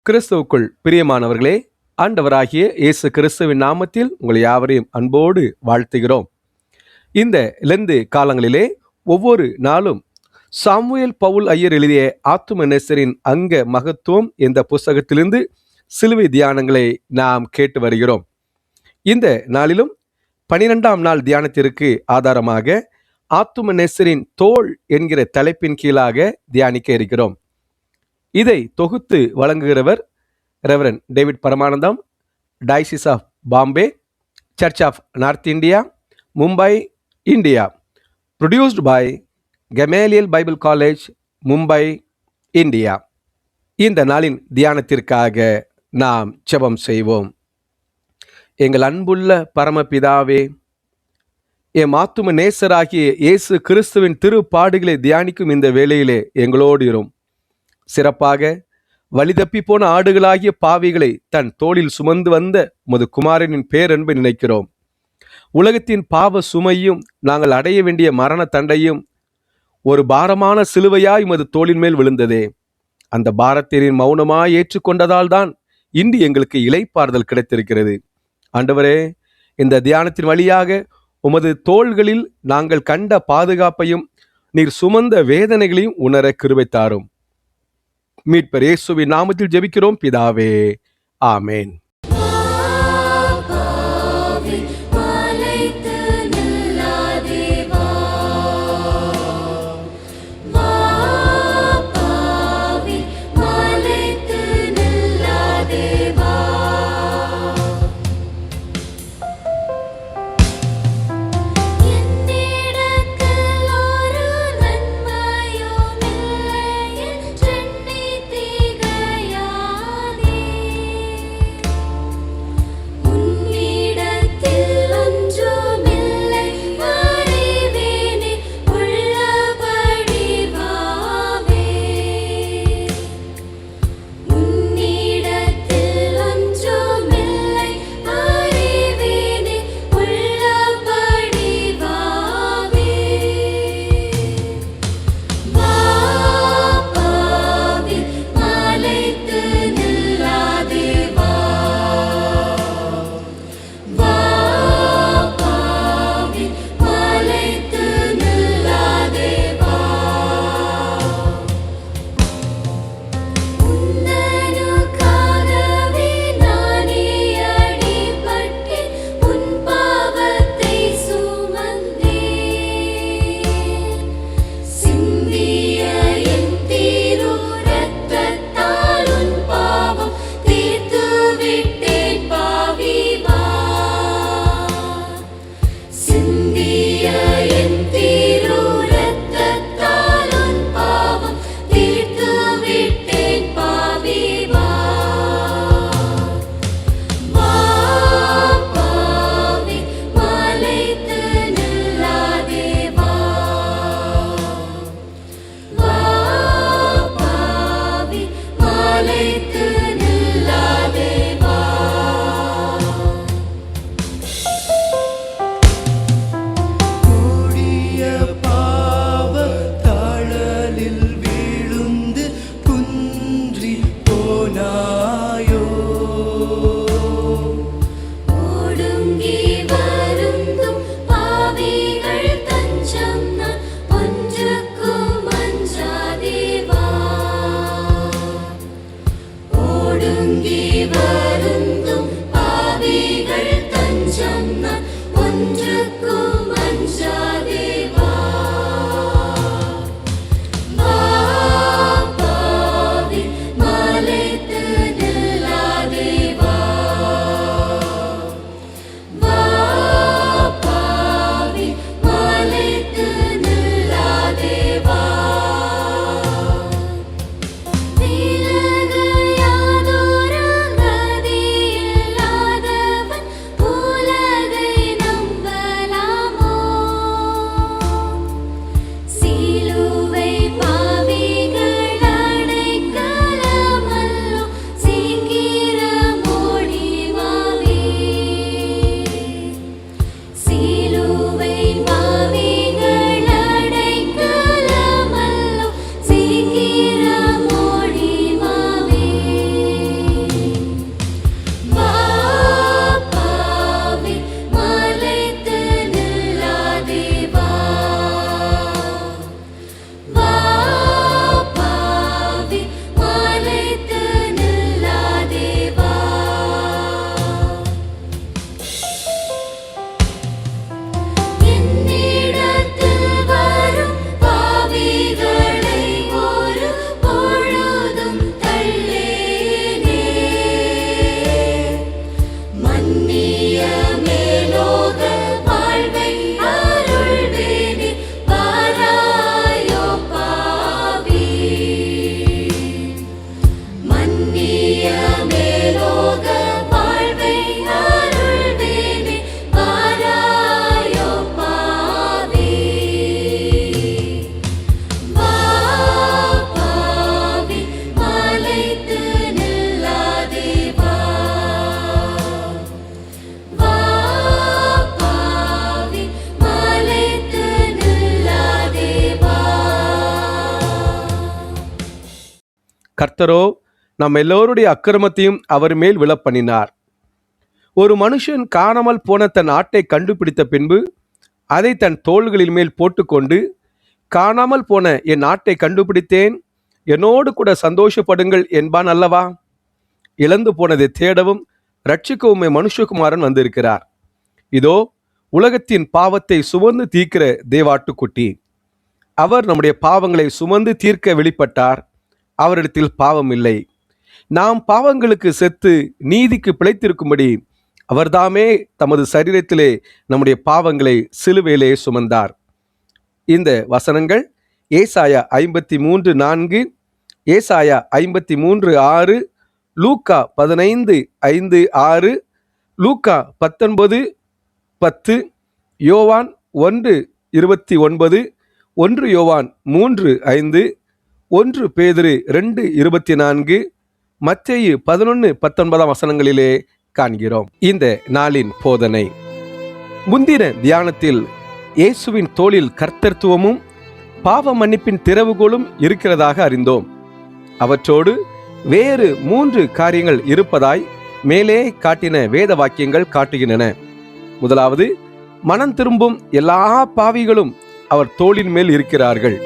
கிறிஸ்துவுக்குள் பிரியமானவர்களே, ஆண்டவராகிய இயேசு கிறிஸ்துவின் நாமத்தில் உங்களை யாவரையும் அன்போடு வாழ்த்துகிறோம். இந்த லெந்து காலங்களிலே ஒவ்வொரு நாளும் சாமுவேல் பவுல் ஐயர் எழுதிய ஆத்தும நேசரின் அங்க மகத்துவம் என்ற புஸ்தகத்திலிருந்து சிலுவை தியானங்களை நாம் கேட்டு வருகிறோம். இந்த நாளிலும் 12ஆம் நாள் தியானத்திற்கு ஆதாரமாக ஆத்தும நேசரின் தோள் என்கிற தலைப்பின் கீழாக தியானிக்க இருக்கிறோம். இதை தொகுத்து வழங்குகிறவர் Reverend David Paramanandam, Diocese of Bombay, Church of North India, Mumbai, India. Produced by Gamaliel Bible College, Mumbai, India. இந்த நாளின் தியானத்திற்காக நாம் ஜெபம் செய்வோம். எங்கள் அன்புள்ள பரமபிதாவே, எம் ஆத்தும நேசராகிய இயேசு கிறிஸ்துவின் திருப்பாடுகளை தியானிக்கும் இந்த வேளையிலே எங்களோடு இரும். சிறப்பாக வழிதப்பி போன ஆடுகளாகிய பாவிகளை தன் தோளில் சுமந்து வந்த உமது குமாரனின் பேரன்பை நினைக்கிறோம். உலகத்தின் பாவ சுமையும் நாங்கள் அடைய வேண்டிய மரண தண்டையும் ஒரு பாரமான சிலுவையாய் உமது தோளின் மேல் விழுந்ததே. அந்த பாரத்தின் மௌனமாய் ஏற்றுக்கொண்டதால் தான் இன்று எங்களுக்கு இளைப்பாறுதல் கிடைத்திருக்கிறது. ஆண்டவரே, இந்த தியானத்தின் வழியாக உமது தோள்களில் நாங்கள் கண்ட பாதுகாப்பையும் நீர் சுமந்த வேதனைகளையும் உணர கிருபை தாரும். மீட்பர் இயேசுவின் நாமத்தில் ஜெபிக்கிறோம் பிதாவே, ஆமேன். கர்த்தரோ நம் எல்லோருடைய அக்கிரமத்தையும் அவர் மேல் விழப்பண்ணினார். ஒரு மனுஷன் காணாமல் போன தன் ஆட்டை கண்டுபிடித்த பின்பு அதை தன் தோள்களின் மேல் போட்டுக்கொண்டு, காணாமல் போன என் ஆட்டை கண்டுபிடித்தேன், என்னோடு கூட சந்தோஷப்படுங்கள் என்பான் அல்லவா? இழந்து போனதை தேடவும் ரட்சிக்கவுமே மனுஷகுமாரன் வந்திருக்கிறார். இதோ உலகத்தின் பாவத்தை சுமந்து தீர்க்கிற தேவாட்டுக்குட்டி. அவர் நம்முடைய பாவங்களை சுமந்து தீர்க்க வெளிப்பட்டார். அவரிடத்தில் பாவம் இல்லை. நாம் பாவங்களுக்கு செத்து நீதிக்கு பிழைத்திருக்கும்படி அவர்தாமே தமது சரீரத்திலே நம்முடைய பாவங்களை சிலுவையிலே சுமந்தார். இந்த வசனங்கள் ஏசாயா 53:4, ஏசாயா 53:6, லூக்கா 15:5-6, லூக்கா 19:10, யோவான் 1:29, 1 யோவான் 3:5, 1 பேதுரு 2:24, மத்தேயு 11:19 வசனங்களிலே காண்கிறோம். இந்த நாளின் போதனை. முந்தின தியானத்தில் இயேசுவின் தோளில் கர்த்தத்துவமும் பாவ மன்னிப்பின் திறவுகோலும் இருக்கிறதாக அறிந்தோம். அவற்றோடு வேறு 3 காரியங்கள் இருப்பதாய் மேலே காட்டின வேத வாக்கியங்கள் காட்டுகின்றன. முதலாவது, மனம் திரும்பும் எல்லா பாவிகளும் அவர் தோளின் மேல் இருக்கிறார்கள்.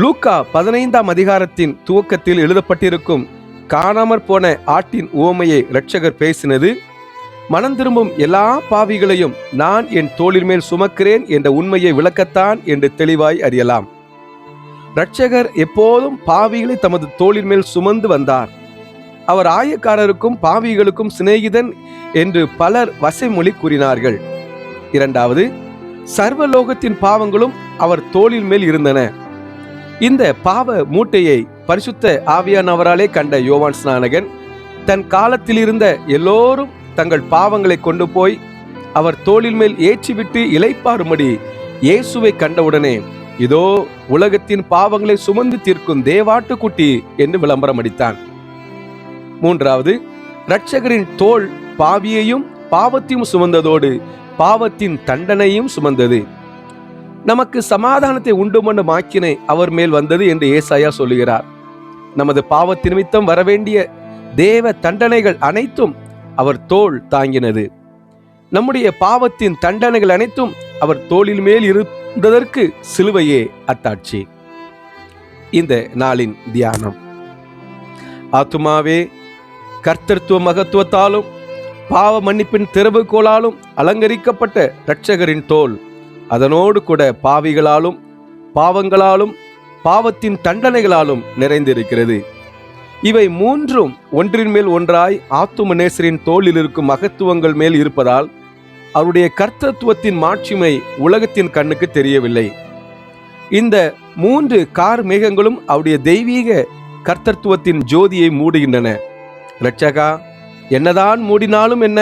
லூக்கா 15ஆம் அதிகாரத்தின் துவக்கத்தில் எழுதப்பட்டிருக்கும் காணாமற் போன ஆட்டின் உவமையை இரட்சகர் பேசினது, மனம் திரும்பும் எல்லா பாவிகளையும் நான் என் தோளின் மேல் சுமக்கிறேன் என்ற உண்மையை விளக்கத்தான் என்று தெளிவாய் அறியலாம். இரட்சகர் எப்போதும் பாவிகளை தமது தோளின் மேல் சுமந்து வந்தார். அவர் ஆயக்காரருக்கும் பாவிகளுக்கும் சிநேகிதன் என்று பலர் வசைமொழி கூறினார்கள். இரண்டாவது, சர்வலோகத்தின் பாவங்களும் அவர் தோளின் மேல் இருந்தன. இந்த பாவ மூட்டையை பரிசுத்த ஆவியானவராலே கண்ட யோவான் ஸ்நானகன் தன் காலத்தில் இருந்த எல்லோரும் தங்கள் பாவங்களை கொண்டு போய் அவர் தோளின் மேல் ஏற்றிவிட்டு இளைப்பாறும்படி இயேசுவை கண்டவுடனே, இதோ உலகத்தின் பாவங்களை சுமந்து தீர்க்கும் தேவாட்டுக்குட்டி என்று விளம்பரம் அடித்தான். மூன்றாவது, இரட்சகரின் தோள் பாவியையும் பாவத்தையும் சுமந்ததோடு பாவத்தின் தண்டனையும் சுமந்தது. நமக்கு சமாதானத்தை உண்டு பண்ணும் ஆக்கினை அவர் மேல் வந்தது என்று ஏசாயா சொல்லுகிறார். நமது பாவத்தின் நிமித்தம் வரவேண்டிய தேவ தண்டனைகள் அனைத்தும் அவர் தோள் தாங்கினது. நம்முடைய பாவத்தின் தண்டனைகள் அனைத்தும் அவர் தோளில் மேல் இருந்ததற்கு சிலுவையே அத்தாட்சி. இந்த நாளின் தியானம். ஆத்துமாவே, கர்த்தத்துவ மகத்துவத்தாலும் பாவ மன்னிப்பின் திறவுகோலாலும் அலங்கரிக்கப்பட்ட இரட்சகரின் தோள் அதனோடு கூட பாவிகளாலும் பாவங்களாலும் பாவத்தின் தண்டனைகளாலும் நிறைந்திருக்கிறது. இவை மூன்றும் ஒன்றின் மேல் ஒன்றாய் ஆத்தும நேசரின் தோளில் இருக்கும் மகத்துவங்கள் மேல் இருப்பதால் அவருடைய கர்த்தத்துவத்தின் மாட்சிமை உலகத்தின் கண்ணுக்கு தெரியவில்லை. இந்த 3 கார் மேகங்களும் அவருடைய தெய்வீக கர்த்தத்துவத்தின் ஜோதியை மூடுகின்றன. இரட்சகா, என்னதான் மூடினாலும் என்ன,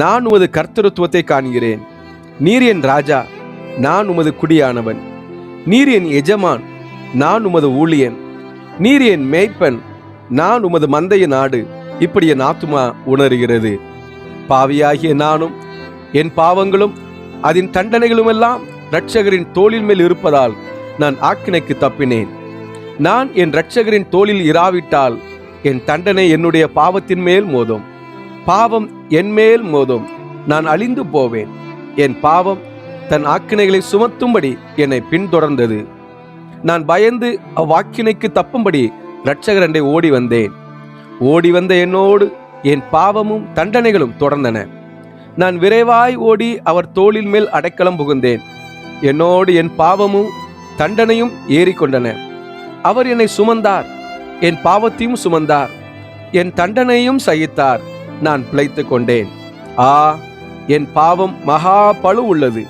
நான் உமது கர்த்தத்துவத்தை காண்கிறேன். நீர் என் ராஜா, நான் உமது குடியானவன். நீர் என் எஜமான், நான் உமது ஊழியன். நீர் என் மேய்ப்பன், நான் உமது மந்தைய நாடு. இப்படி என் ஆத்துமா உணர்கிறது. பாவியாகிய நானும் என் பாவங்களும் அதன் தண்டனைகளும் எல்லாம் இரட்சகரின் தோளின் மேல் இருப்பதால் நான் ஆக்கினைக்கு தப்பினேன். நான் என் இரட்சகரின் தோளில் இராவிட்டால் என் தண்டனை என்னுடைய பாவத்தின் மேல் மோதும். பாவம் என் மேல் மோதும், நான் அழிந்து போவேன். என் பாவம் தன் ஆக்கினைகளை சுமத்தும்படி என்னை பின்தொடர்ந்தது. நான் பயந்து அவ்வாக்கினைக்கு தப்பும்படி இரட்சகரண்டை ஓடி வந்தேன். ஓடி வந்த என்னோடு என் பாவமும் தண்டனைகளும் தொடர்ந்தன. நான் விரைவாய் ஓடி அவர் தோளின் மேல் அடைக்கலம் புகுந்தேன். என்னோடு என் பாவமும் தண்டனையும் ஏறிக்கொண்டன. அவர் என்னை சுமந்தார், என் பாவத்தையும் சுமந்தார், என் தண்டனையும் சகித்தார். நான் பிழைத்து கொண்டேன். என் பாவம் மகா பழு உள்ளது.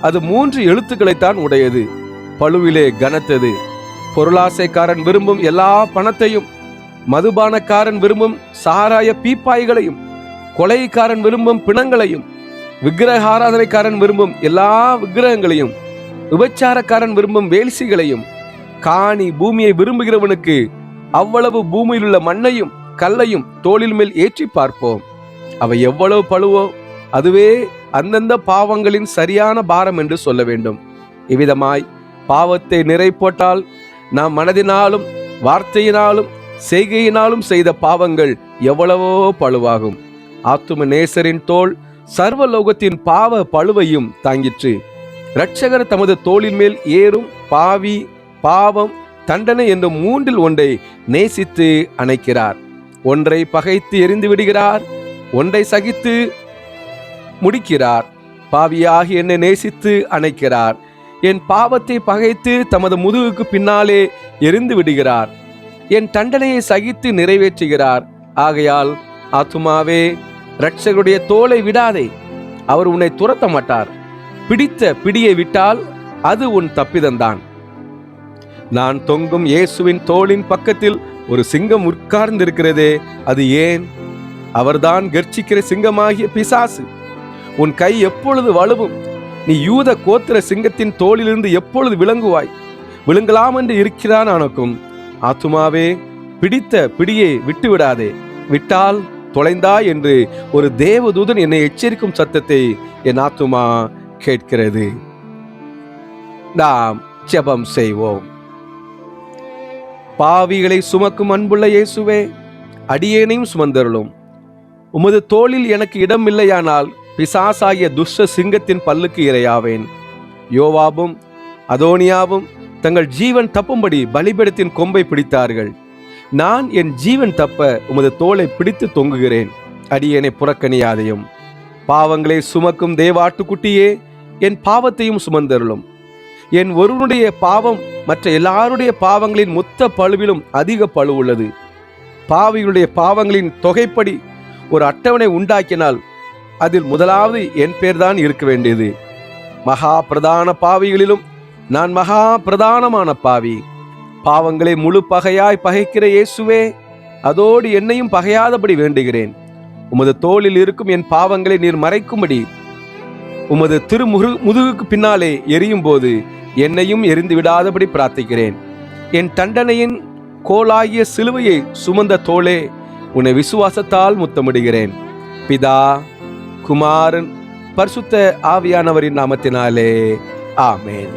அது 3 எழுத்துக்களைத்தான் உடையது. பழுவிலே கனத்தது. பொருளாசைக்காரன் விரும்பும் எல்லா பணத்தையும், மதுபானக்காரன் விரும்பும் சாராய பீப்பாய்களையும், கொலைக்காரன் விரும்பும் பிணங்களையும், விக்கிரக ஆராதனைக்காரன் விரும்பும் எல்லா விக்கிரகங்களையும், விபச்சாரக்காரன் விரும்பும் வேல்சிகளையும், காணி பூமியை விரும்புகிறவனுக்கு அவ்வளவு பூமியில் உள்ள மண்ணையும் கல்லையும் தோளில் மேல் ஏற்றி பார்ப்போம். அவை எவ்வளவு பழுவோ அதுவே அந்தந்த பாவங்களின் சரியான பாரம் என்று சொல்ல வேண்டும். இவ்விதமாய் பாவத்தை நிறை போட்டால் நாம் மனதினாலும் வார்த்தையினாலும் செய்கையினாலும் செய்த பாவங்கள் எவ்வளவோ பழுவாகும். ஆத்தும நேசரின் தோள் சர்வலோகத்தின் பாவ பழுவையும் தாங்கிற்று. இரட்சகர் தமது தோளின் மேல் ஏறும் பாவி, பாவம், தண்டனை என்று மூன்றில் ஒன்றை நேசித்து அணைக்கிறார். ஒன்றை பகைத்து எரிந்து விடுகிறார், ஒன்றை சகித்து முடிக்கிறார். பாவியாகி என்னை நேசித்து அணைக்கிறார். என் பாவத்தை பகைத்து தமது முதுகுக்கு பின்னாலே எரிந்து விடுகிறார். என் தண்டனையை சகித்து நிறைவேற்றுகிறார். ஆகையால் ஆத்துமாவே, இரட்சகருடைய தோளை விடாதே, அவர் உன்னை துரத்த மாட்டார். பிடித்த பிடியை விட்டால் அது உன் தப்பிதம்தான். நான் தொங்கும் இயேசுவின் தோளின் பக்கத்தில் ஒரு சிங்கம் உட்கார்ந்திருக்கிறதே, அது ஏன்? அவர்தான் கர்ச்சிக்கிற சிங்கமாகிய பிசாசு. உன் கை எப்பொழுது வலுவும்? நீ யூத கோத்திர சிங்கத்தின் தோளிலிருந்து எப்பொழுது விளங்குவாய்? விழுங்கலாம் என்று இருக்கிறான் அவனுக்கும். ஆத்துமாவே, பிடித்த பிடியை விட்டு விடாதே, விட்டால் தொலைந்தாய் என்று ஒரு தேவதூதன் என்னை எச்சரிக்கும் சத்தத்தை என் ஆத்துமா கேட்கிறது. நாம் ஜெபம் செய்வோம். பாவிகளை சுமக்கும் அன்புள்ள இயேசுவே, அடியேனையும் சுமந்தருளும். உமது தோளில் எனக்கு இடம் இல்லையானால் பிசாசாகிய துஷ்ட சிங்கத்தின் பல்லுக்கு இரையாவேன். யோவாபும் அதோனியாவும் தங்கள் ஜீவன் தப்பும்படி பலிபீடத்தின் கொம்பை பிடித்தார்கள். நான் என் ஜீவன் தப்ப உமது தோளை பிடித்து தொங்குகிறேன். அடியேனை புறக்கணியாதையும். பாவங்களை சுமக்கும் தேவாட்டுக்குட்டியே, என் பாவத்தையும் சுமந்தருளும். என் ஒருவனுடைய பாவம் மற்ற எல்லாருடைய பாவங்களின் மொத்த பழுவிலும் அதிக பழு உள்ளது. பாவிகளுடைய பாவங்களின் தொகைப்படி ஒரு அட்டவணை உண்டாக்கினால் அதில் முதலாவது என் பேர்தான் இருக்க வேண்டியது. மகா பிரதான பாவிகளிலும் நான் மகா பிரதானமான பாவி. பாவங்களை முழு பகையாய் பகைக்கிற இயேசுவே, அதோடு என்னையும் பகையாதபடி வேண்டுகிறேன். உமது தோளில் இருக்கும் என் பாவங்களை நீர் மறைக்கும்படி உமது முதுகுக்கு பின்னாலே எரியும் போது என்னையும் எரிந்து விடாதபடி பிரார்த்திக்கிறேன். என் தண்டனையின் கோலாகிய சிலுவையை சுமந்த தோளே, உன்னை விசுவாசத்தால் முத்தமிடுகிறேன். பிதா, குமாரன், பரிசுத்த ஆவியானவரின் நாமத்தினாலே ஆமென்.